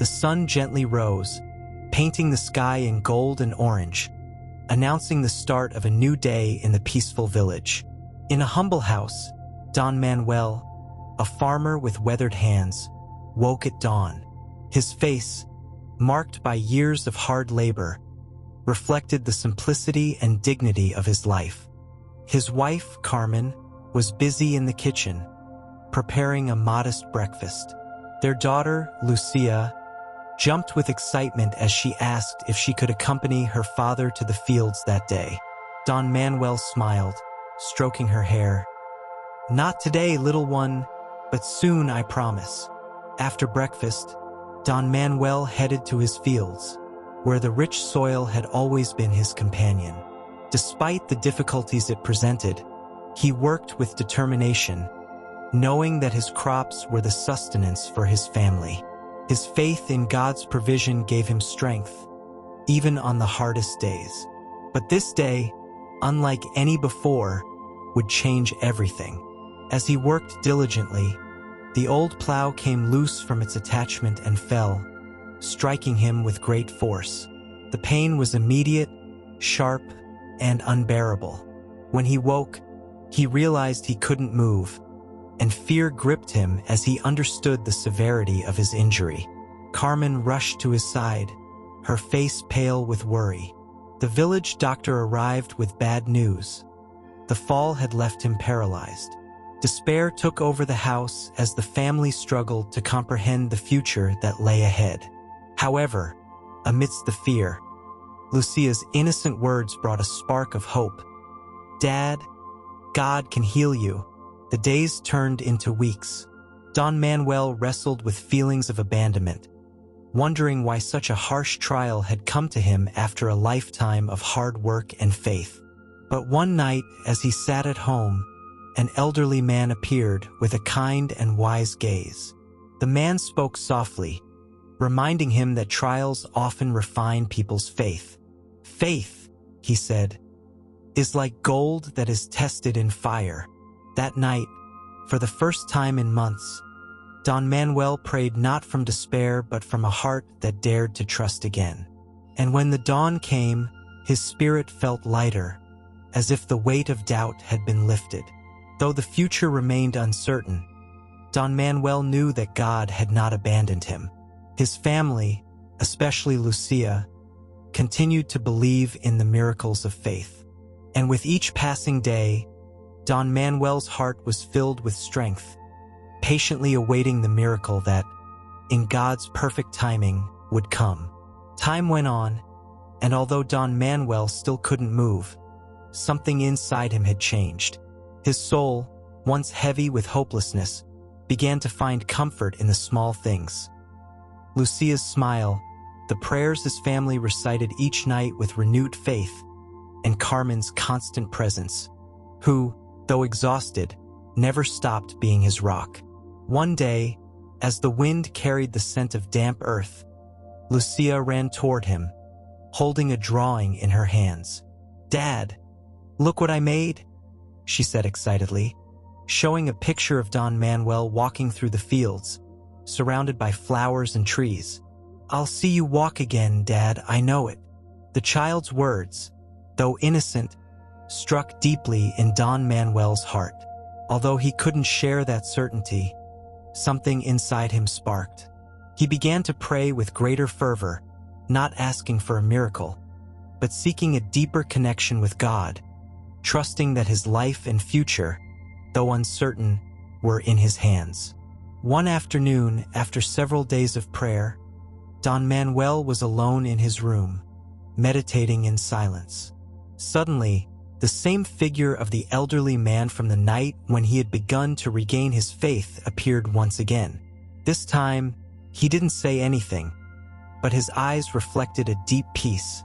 The sun gently rose, painting the sky in gold and orange, announcing the start of a new day in the peaceful village. In a humble house, Don Manuel, a farmer with weathered hands, woke at dawn. His face, marked by years of hard labor, reflected the simplicity and dignity of his life. His wife, Carmen, was busy in the kitchen, preparing a modest breakfast. Their daughter, Lucia, jumped with excitement as she asked if she could accompany her father to the fields that day. Don Manuel smiled, stroking her hair. "Not today, little one, but soon, I promise." After breakfast, Don Manuel headed to his fields, where the rich soil had always been his companion. Despite the difficulties it presented, he worked with determination, knowing that his crops were the sustenance for his family. His faith in God's provision gave him strength, even on the hardest days. But this day, unlike any before, would change everything. As he worked diligently, the old plow came loose from its attachment and fell, striking him with great force. The pain was immediate, sharp, and unbearable. When he woke, he realized he couldn't move, and fear gripped him as he understood the severity of his injury. Carmen rushed to his side, her face pale with worry. The village doctor arrived with bad news. The fall had left him paralyzed. Despair took over the house as the family struggled to comprehend the future that lay ahead. However, amidst the fear, Lucia's innocent words brought a spark of hope. "Dad, God can heal you." The days turned into weeks. Don Manuel wrestled with feelings of abandonment, wondering why such a harsh trial had come to him after a lifetime of hard work and faith. But one night, as he sat at home, an elderly man appeared with a kind and wise gaze. The man spoke softly, reminding him that trials often refine people's faith. "Faith," he said, "is like gold that is tested in fire." That night, for the first time in months, Don Manuel prayed not from despair but from a heart that dared to trust again. And when the dawn came, his spirit felt lighter, as if the weight of doubt had been lifted. Though the future remained uncertain, Don Manuel knew that God had not abandoned him. His family, especially Lucia, continued to believe in the miracles of faith. And with each passing day, Don Manuel's heart was filled with strength, patiently awaiting the miracle that, in God's perfect timing, would come. Time went on, and although Don Manuel still couldn't move, something inside him had changed. His soul, once heavy with hopelessness, began to find comfort in the small things. Lucia's smile, the prayers his family recited each night with renewed faith, and Carmen's constant presence, who, though exhausted, never stopped being his rock. One day, as the wind carried the scent of damp earth, Lucia ran toward him, holding a drawing in her hands. "Dad, look what I made," she said excitedly, showing a picture of Don Manuel walking through the fields, surrounded by flowers and trees. "I'll see you walk again, Dad, I know it." The child's words, though innocent, struck deeply in Don Manuel's heart. Although he couldn't share that certainty, something inside him sparked. He began to pray with greater fervor, not asking for a miracle, but seeking a deeper connection with God, trusting that his life and future, though uncertain, were in his hands. One afternoon, after several days of prayer, Don Manuel was alone in his room, meditating in silence. Suddenly, the same figure of the elderly man from the night when he had begun to regain his faith appeared once again. This time, he didn't say anything, but his eyes reflected a deep peace,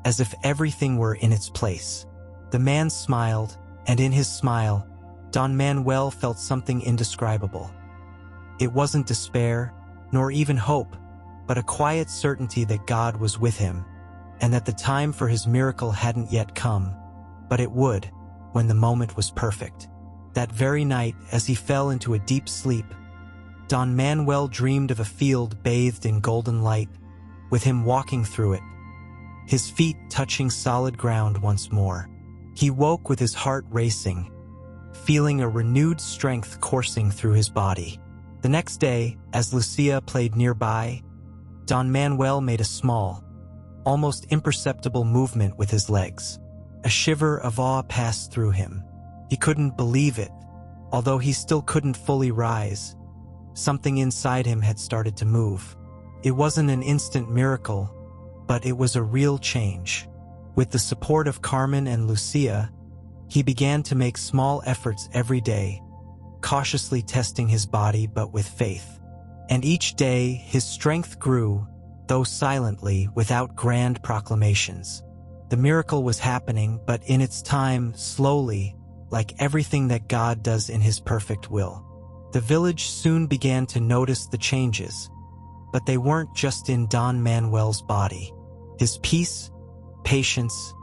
as if everything were in its place. The man smiled, and in his smile, Don Manuel felt something indescribable. It wasn't despair, nor even hope, but a quiet certainty that God was with him, and that the time for his miracle hadn't yet come, but it would, when the moment was perfect. That very night, as he fell into a deep sleep, Don Manuel dreamed of a field bathed in golden light, with him walking through it, his feet touching solid ground once more. He woke with his heart racing, feeling a renewed strength coursing through his body. The next day, as Lucia played nearby, Don Manuel made a small, almost imperceptible movement with his legs. A shiver of awe passed through him. He couldn't believe it. Although he still couldn't fully rise, something inside him had started to move. It wasn't an instant miracle, but it was a real change. With the support of Carmen and Lucia, he began to make small efforts every day, cautiously testing his body but with faith. And each day, his strength grew, though silently, without grand proclamations. The miracle was happening, but in its time, slowly, like everything that God does in His perfect will. The village soon began to notice the changes, but they weren't just in Don Manuel's body. His peace, patience,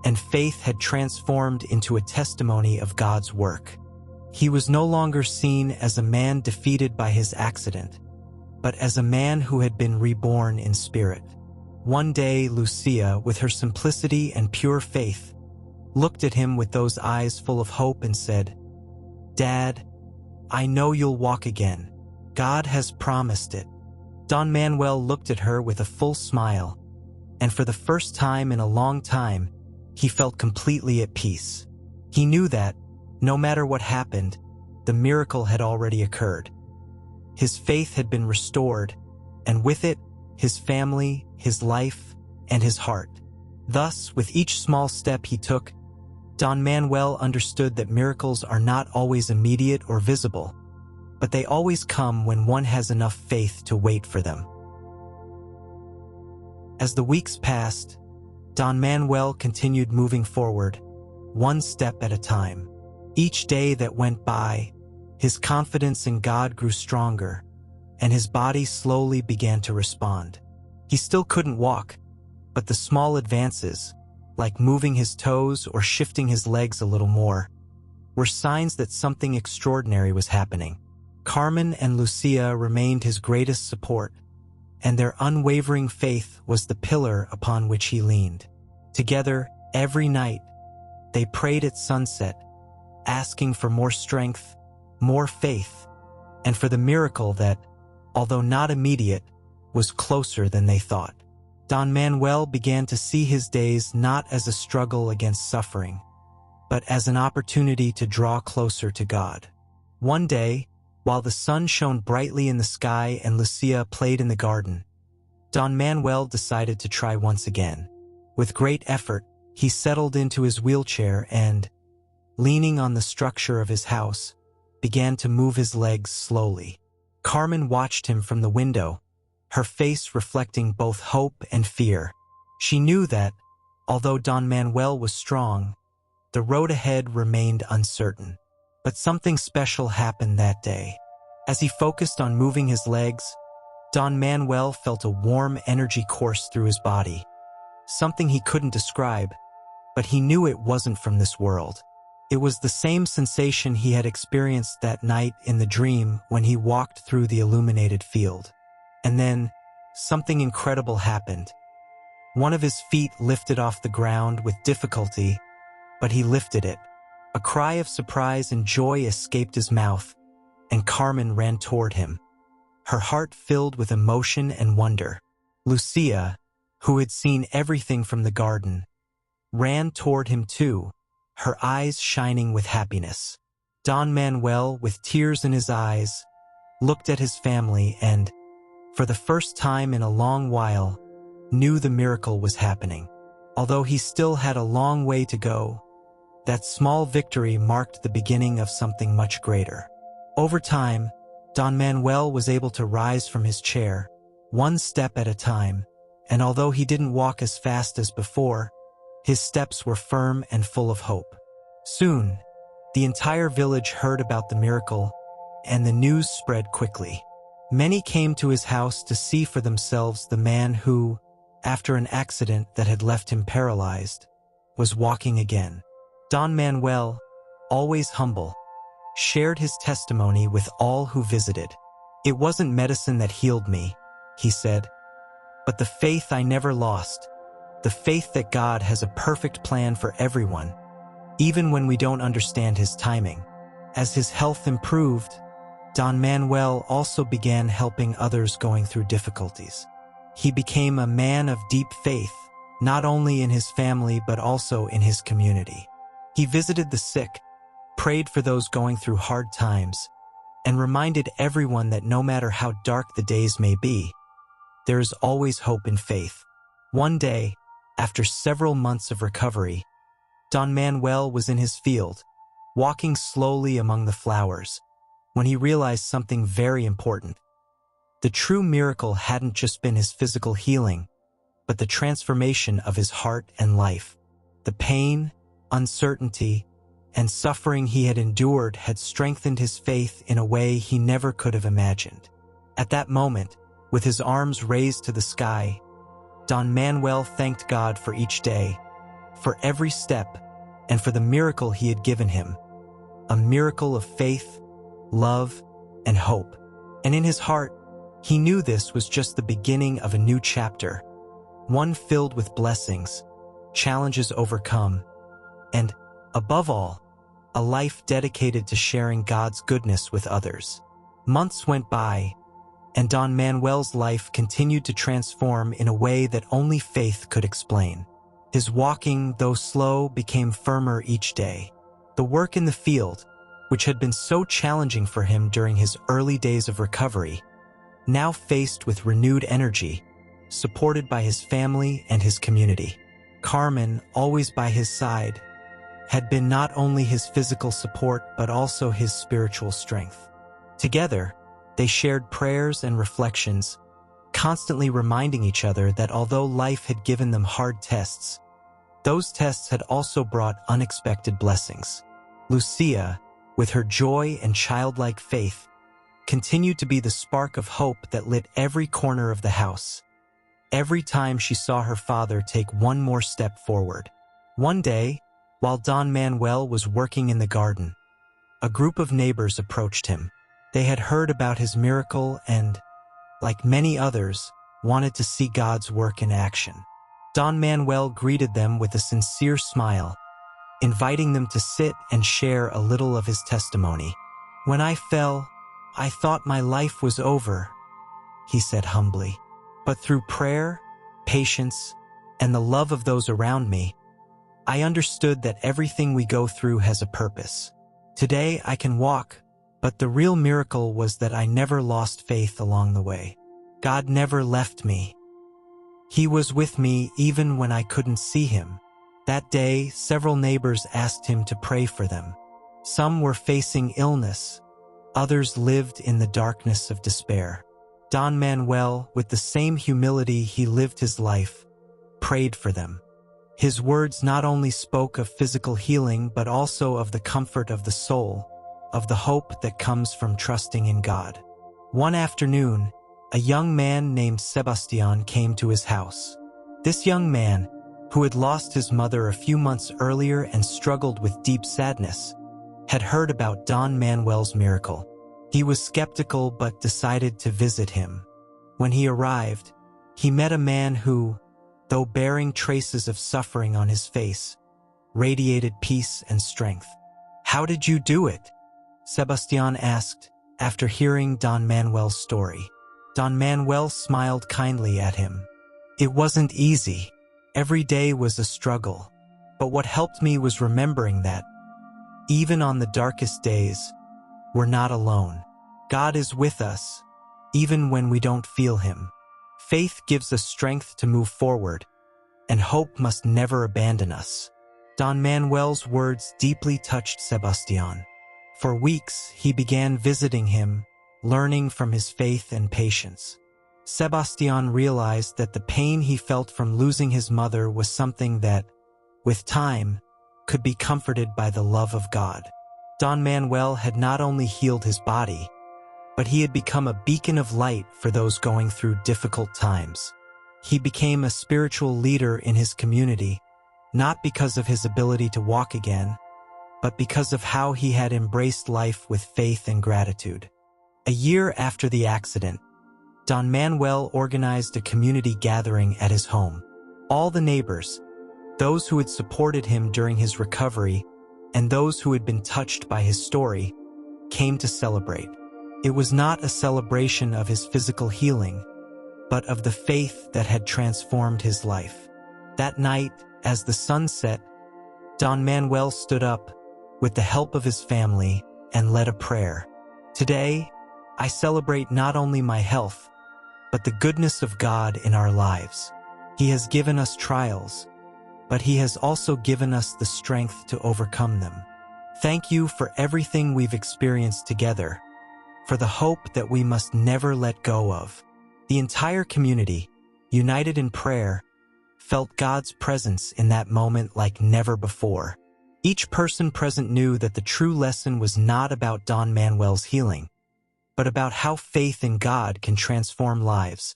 and faith had transformed into a testimony of God's work. He was no longer seen as a man defeated by his accident, but as a man who had been reborn in spirit. One day, Lucia, with her simplicity and pure faith, looked at him with those eyes full of hope and said, "Dad, I know you'll walk again. God has promised it." Don Manuel looked at her with a full smile, and for the first time in a long time, he felt completely at peace. He knew that, no matter what happened, the miracle had already occurred. His faith had been restored, and with it, his family, his life, and his heart. Thus, with each small step he took, Don Manuel understood that miracles are not always immediate or visible, but they always come when one has enough faith to wait for them. As the weeks passed, Don Manuel continued moving forward, one step at a time. Each day that went by, his confidence in God grew stronger, and his body slowly began to respond. He still couldn't walk, but the small advances, like moving his toes or shifting his legs a little more, were signs that something extraordinary was happening. Carmen and Lucia remained his greatest support, and their unwavering faith was the pillar upon which he leaned. Together, every night, they prayed at sunset, asking for more strength, more faith, and for the miracle that, although not immediate, was closer than they thought. Don Manuel began to see his days not as a struggle against suffering, but as an opportunity to draw closer to God. One day, while the sun shone brightly in the sky and Lucia played in the garden, Don Manuel decided to try once again. With great effort, he settled into his wheelchair and, leaning on the structure of his house, began to move his legs slowly. Carmen watched him from the window, her face reflecting both hope and fear. She knew that, although Don Manuel was strong, the road ahead remained uncertain. But something special happened that day. As he focused on moving his legs, Don Manuel felt a warm energy course through his body. Something he couldn't describe, but he knew it wasn't from this world. It was the same sensation he had experienced that night in the dream when he walked through the illuminated field. And then, something incredible happened. One of his feet lifted off the ground with difficulty, but he lifted it. A cry of surprise and joy escaped his mouth, and Carmen ran toward him, her heart filled with emotion and wonder. Lucia, who had seen everything from the garden, ran toward him too, her eyes shining with happiness. Don Manuel, with tears in his eyes, looked at his family and, for the first time in a long while, knew the miracle was happening. Although he still had a long way to go, that small victory marked the beginning of something much greater. Over time, Don Manuel was able to rise from his chair, one step at a time, and although he didn't walk as fast as before, his steps were firm and full of hope. Soon, the entire village heard about the miracle, and the news spread quickly. Many came to his house to see for themselves the man who, after an accident that had left him paralyzed, was walking again. Don Manuel, always humble, shared his testimony with all who visited. "It wasn't medicine that healed me," he said, "but the faith I never lost, the faith that God has a perfect plan for everyone, even when we don't understand his timing." As his health improved, Don Manuel also began helping others going through difficulties. He became a man of deep faith, not only in his family but also in his community. He visited the sick, prayed for those going through hard times, and reminded everyone that no matter how dark the days may be, there is always hope in faith. One day, after several months of recovery, Don Manuel was in his field, walking slowly among the flowers, when he realized something very important. The true miracle hadn't just been his physical healing, but the transformation of his heart and life. The pain, uncertainty, and suffering he had endured had strengthened his faith in a way he never could have imagined. At that moment, with his arms raised to the sky, Don Manuel thanked God for each day, for every step, and for the miracle he had given him, a miracle of faith, love, and hope. And in his heart, he knew this was just the beginning of a new chapter, one filled with blessings, challenges overcome, and, above all, a life dedicated to sharing God's goodness with others. Months went by, and Don Manuel's life continued to transform in a way that only faith could explain. His walking, though slow, became firmer each day. The work in the field, which had been so challenging for him during his early days of recovery, now faced with renewed energy, supported by his family and his community. Carmen, always by his side, had been not only his physical support but also his spiritual strength. Together, they shared prayers and reflections, constantly reminding each other that although life had given them hard tests, those tests had also brought unexpected blessings. Lucia, with her joy and childlike faith, continued to be the spark of hope that lit every corner of the house, every time she saw her father take one more step forward. One day, while Don Manuel was working in the garden, a group of neighbors approached him. They had heard about his miracle and, like many others, wanted to see God's work in action. Don Manuel greeted them with a sincere smile, inviting them to sit and share a little of his testimony. "When I fell, I thought my life was over," he said humbly. "But through prayer, patience, and the love of those around me, I understood that everything we go through has a purpose. Today I can walk, but the real miracle was that I never lost faith along the way. God never left me. He was with me even when I couldn't see him." That day, several neighbors asked him to pray for them. Some were facing illness, others lived in the darkness of despair. Don Manuel, with the same humility he lived his life, prayed for them. His words not only spoke of physical healing but also of the comfort of the soul, of the hope that comes from trusting in God. One afternoon, a young man named Sebastian came to his house. This young man, who had lost his mother a few months earlier and struggled with deep sadness, had heard about Don Manuel's miracle. He was skeptical but decided to visit him. When he arrived, he met a man who, though bearing traces of suffering on his face, radiated peace and strength. "How did you do it?" Sebastian asked, after hearing Don Manuel's story. Don Manuel smiled kindly at him. "It wasn't easy. Every day was a struggle. But what helped me was remembering that, even on the darkest days, we're not alone. God is with us, even when we don't feel him. Faith gives us strength to move forward, and hope must never abandon us." Don Manuel's words deeply touched Sebastian. For weeks, he began visiting him, learning from his faith and patience. Sebastian realized that the pain he felt from losing his mother was something that, with time, could be comforted by the love of God. Don Manuel had not only healed his body, but he had become a beacon of light for those going through difficult times. He became a spiritual leader in his community, not because of his ability to walk again, but because of how he had embraced life with faith and gratitude. A year after the accident, Don Manuel organized a community gathering at his home. All the neighbors, those who had supported him during his recovery, and those who had been touched by his story, came to celebrate. It was not a celebration of his physical healing, but of the faith that had transformed his life. That night, as the sun set, Don Manuel stood up with the help of his family and led a prayer. Today, I celebrate not only my health, but the goodness of God in our lives. He has given us trials, but He has also given us the strength to overcome them. Thank you for everything we've experienced together, for the hope that we must never let go of. The entire community, united in prayer, felt God's presence in that moment like never before. Each person present knew that the true lesson was not about Don Manuel's healing, but about how faith in God can transform lives,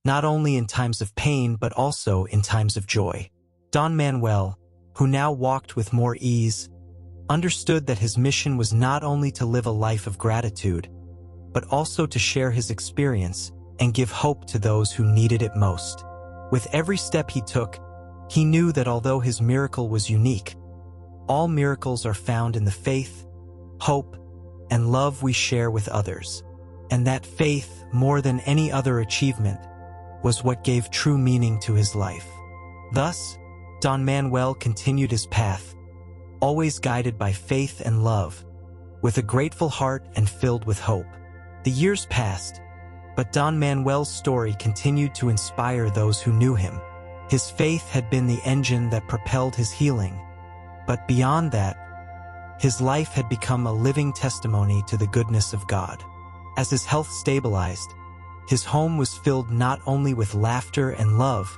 not only in times of pain but also in times of joy. Don Manuel, who now walked with more ease, understood that his mission was not only to live a life of gratitude, but also to share his experience and give hope to those who needed it most. With every step he took, he knew that although his miracle was unique, all miracles are found in the faith, hope, and love we share with others. And that faith, more than any other achievement, was what gave true meaning to his life. Thus, Don Manuel continued his path, always guided by faith and love, with a grateful heart and filled with hope. The years passed, but Don Manuel's story continued to inspire those who knew him. His faith had been the engine that propelled his healing, but beyond that, his life had become a living testimony to the goodness of God. As his health stabilized, his home was filled not only with laughter and love,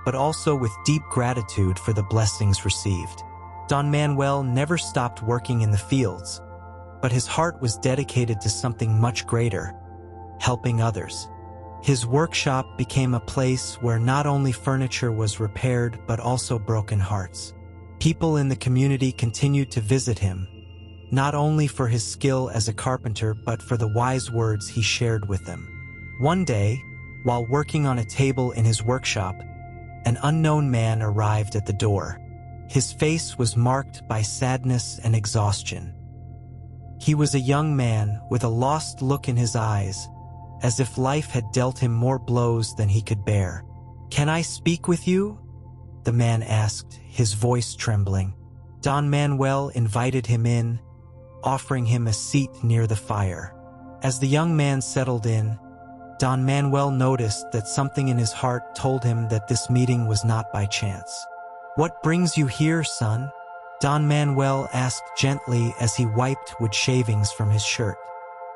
but also with deep gratitude for the blessings received. Don Manuel never stopped working in the fields, but his heart was dedicated to something much greater: helping others. His workshop became a place where not only furniture was repaired but also broken hearts. People in the community continued to visit him, not only for his skill as a carpenter but for the wise words he shared with them. One day, while working on a table in his workshop, an unknown man arrived at the door. His face was marked by sadness and exhaustion. He was a young man with a lost look in his eyes, as if life had dealt him more blows than he could bear. "Can I speak with you?" the man asked, his voice trembling. Don Manuel invited him in, offering him a seat near the fire. As the young man settled in, Don Manuel noticed that something in his heart told him that this meeting was not by chance. "What brings you here, son?" Don Manuel asked gently as he wiped wood shavings from his shirt.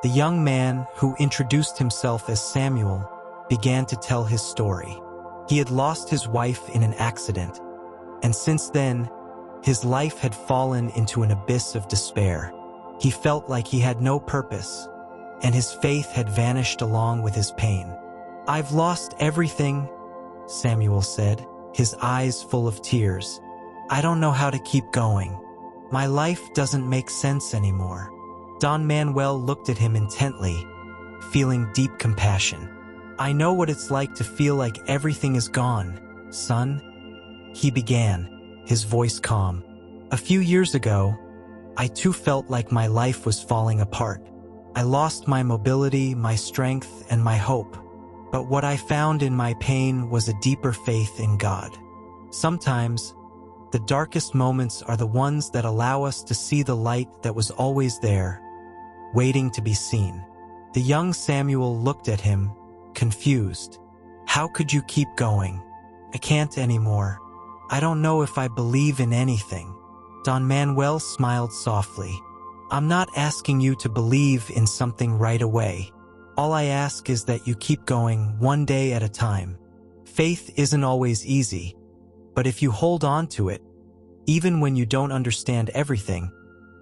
The young man, who introduced himself as Samuel, began to tell his story. He had lost his wife in an accident, and since then, his life had fallen into an abyss of despair. He felt like he had no purpose, and his faith had vanished along with his pain. "I've lost everything," Samuel said, his eyes full of tears. "I don't know how to keep going. My life doesn't make sense anymore." Don Manuel looked at him intently, feeling deep compassion. "I know what it's like to feel like everything is gone, son," he began, his voice calm. "A few years ago, I too felt like my life was falling apart. I lost my mobility, my strength, and my hope. But what I found in my pain was a deeper faith in God. Sometimes, the darkest moments are the ones that allow us to see the light that was always there, waiting to be seen." The young Samuel looked at him, confused. "How could you keep going? I can't anymore. I don't know if I believe in anything." Don Manuel smiled softly. "I'm not asking you to believe in something right away. All I ask is that you keep going one day at a time. Faith isn't always easy, but if you hold on to it, even when you don't understand everything,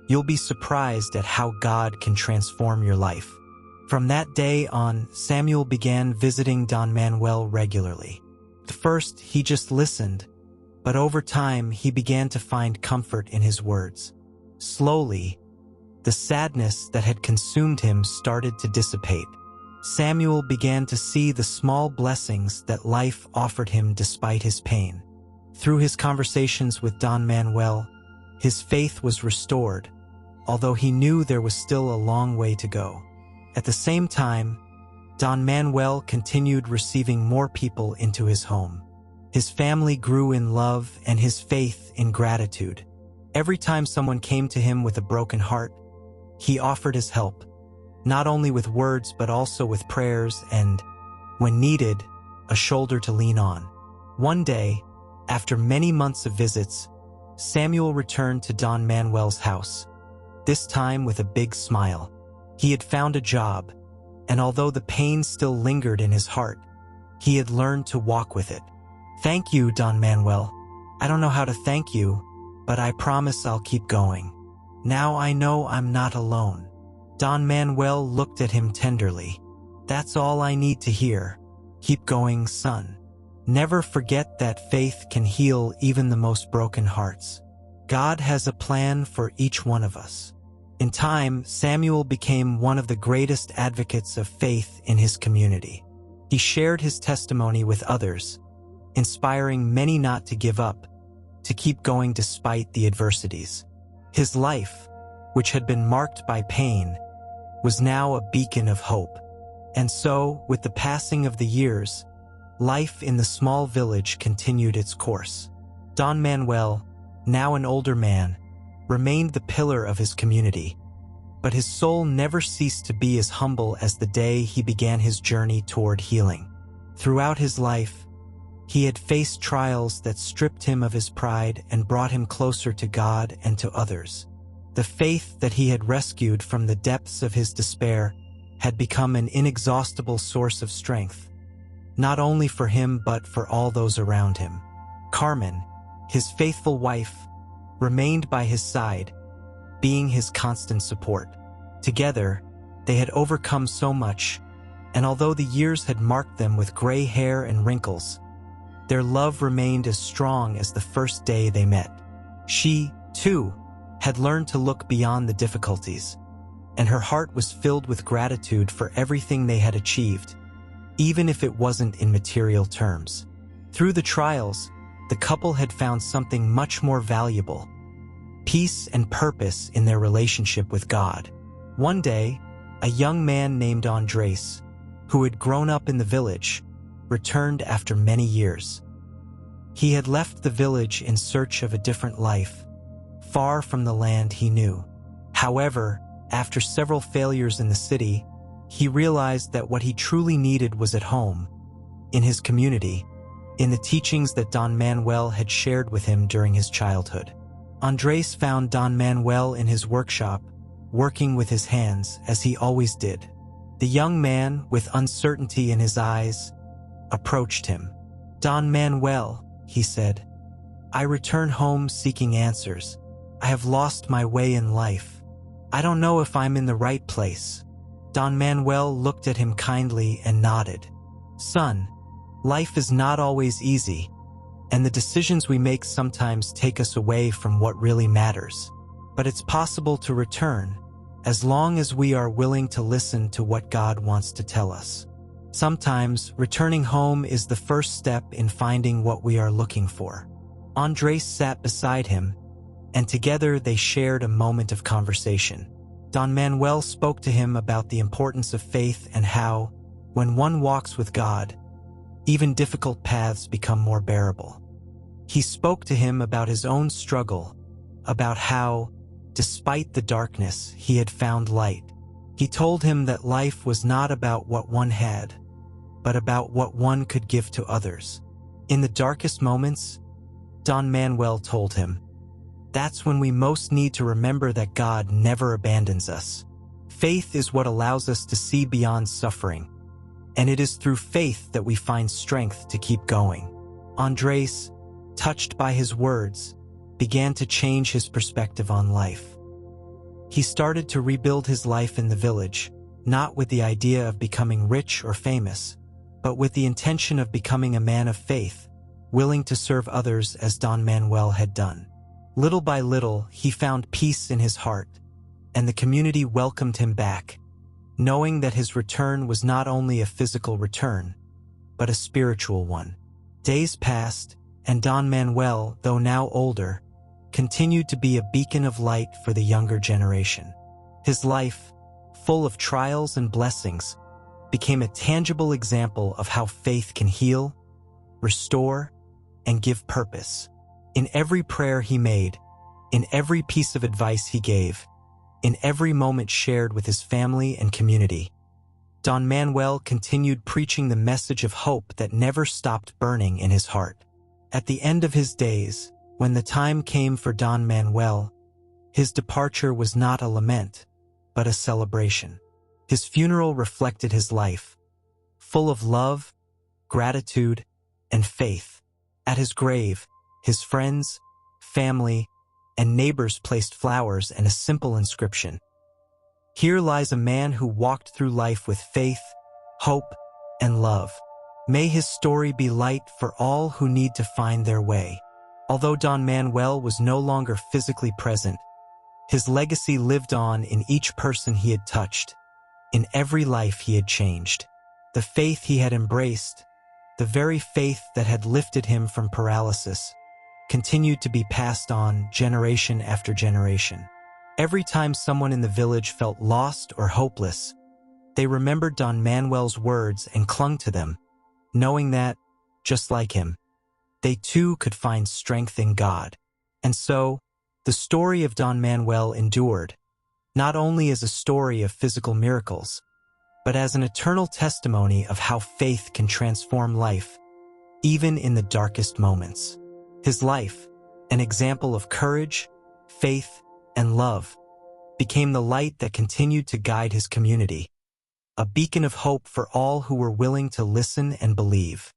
you'll be surprised at how God can transform your life." From that day on, Samuel began visiting Don Manuel regularly. At first, he just listened, but over time, he began to find comfort in his words. Slowly, The sadness that had consumed him started to dissipate. Samuel began to see the small blessings that life offered him despite his pain. Through his conversations with Don Manuel, his faith was restored, although he knew there was still a long way to go. At the same time, Don Manuel continued receiving more people into his home. His family grew in love and his faith in gratitude. Every time someone came to him with a broken heart, he offered his help, not only with words but also with prayers and, when needed, a shoulder to lean on. One day, after many months of visits, Samuel returned to Don Manuel's house, this time with a big smile. He had found a job, and although the pain still lingered in his heart, he had learned to walk with it. "Thank you, Don Manuel. I don't know how to thank you, but I promise I'll keep going. Now I know I'm not alone." Don Manuel looked at him tenderly. "That's all I need to hear. Keep going, son. Never forget that faith can heal even the most broken hearts. God has a plan for each one of us." In time, Samuel became one of the greatest advocates of faith in his community. He shared his testimony with others, inspiring many not to give up, to keep going despite the adversities. His life, which had been marked by pain, was now a beacon of hope. And so, with the passing of the years, life in the small village continued its course. Don Manuel, now an older man, remained the pillar of his community, but his soul never ceased to be as humble as the day he began his journey toward healing. Throughout his life, he had faced trials that stripped him of his pride and brought him closer to God and to others. The faith that he had rescued from the depths of his despair had become an inexhaustible source of strength, not only for him but for all those around him. Carmen, his faithful wife, remained by his side, being his constant support. Together, they had overcome so much, and although the years had marked them with gray hair and wrinkles, their love remained as strong as the first day they met. She, too, had learned to look beyond the difficulties, and her heart was filled with gratitude for everything they had achieved, even if it wasn't in material terms. Through the trials, the couple had found something much more valuable: peace and purpose in their relationship with God. One day, a young man named Andres, who had grown up in the village, returned after many years. He had left the village in search of a different life, far from the land he knew. However, after several failures in the city, he realized that what he truly needed was at home, in his community, in the teachings that Don Manuel had shared with him during his childhood. Andres found Don Manuel in his workshop, working with his hands as he always did. The young man, with uncertainty in his eyes, approached him. "Don Manuel," he said, "I return home seeking answers. I have lost my way in life. I don't know if I'm in the right place." Don Manuel looked at him kindly and nodded. "Son, life is not always easy, and the decisions we make sometimes take us away from what really matters. But it's possible to return, as long as we are willing to listen to what God wants to tell us. Sometimes, returning home is the first step in finding what we are looking for." Andres sat beside him, and together they shared a moment of conversation. Don Manuel spoke to him about the importance of faith and how, when one walks with God, even difficult paths become more bearable. He spoke to him about his own struggle, about how, despite the darkness, he had found light. He told him that life was not about what one had, but about what one could give to others. In the darkest moments, Don Manuel told him, "That's when we most need to remember that God never abandons us. Faith is what allows us to see beyond suffering, and it is through faith that we find strength to keep going." Andres, touched by his words, began to change his perspective on life. He started to rebuild his life in the village, not with the idea of becoming rich or famous, but with the intention of becoming a man of faith, willing to serve others as Don Manuel had done. Little by little, he found peace in his heart, and the community welcomed him back, knowing that his return was not only a physical return, but a spiritual one. Days passed, and Don Manuel, though now older, continued to be a beacon of light for the younger generation. His life, full of trials and blessings, became a tangible example of how faith can heal, restore, and give purpose. In every prayer he made, in every piece of advice he gave, in every moment shared with his family and community, Don Manuel continued preaching the message of hope that never stopped burning in his heart. At the end of his days, when the time came for Don Manuel, his departure was not a lament, but a celebration. His funeral reflected his life, full of love, gratitude, and faith. At his grave, his friends, family, and neighbors placed flowers and a simple inscription. Here lies a man who walked through life with faith, hope, and love. May his story be light for all who need to find their way. Although Don Manuel was no longer physically present, his legacy lived on in each person he had touched, in every life he had changed. The faith he had embraced, the very faith that had lifted him from paralysis, continued to be passed on generation after generation. Every time someone in the village felt lost or hopeless, they remembered Don Manuel's words and clung to them, knowing that, just like him, they too could find strength in God. And so, the story of Don Manuel endured, not only as a story of physical miracles, but as an eternal testimony of how faith can transform life, even in the darkest moments. His life, an example of courage, faith, and love, became the light that continued to guide his community, a beacon of hope for all who were willing to listen and believe.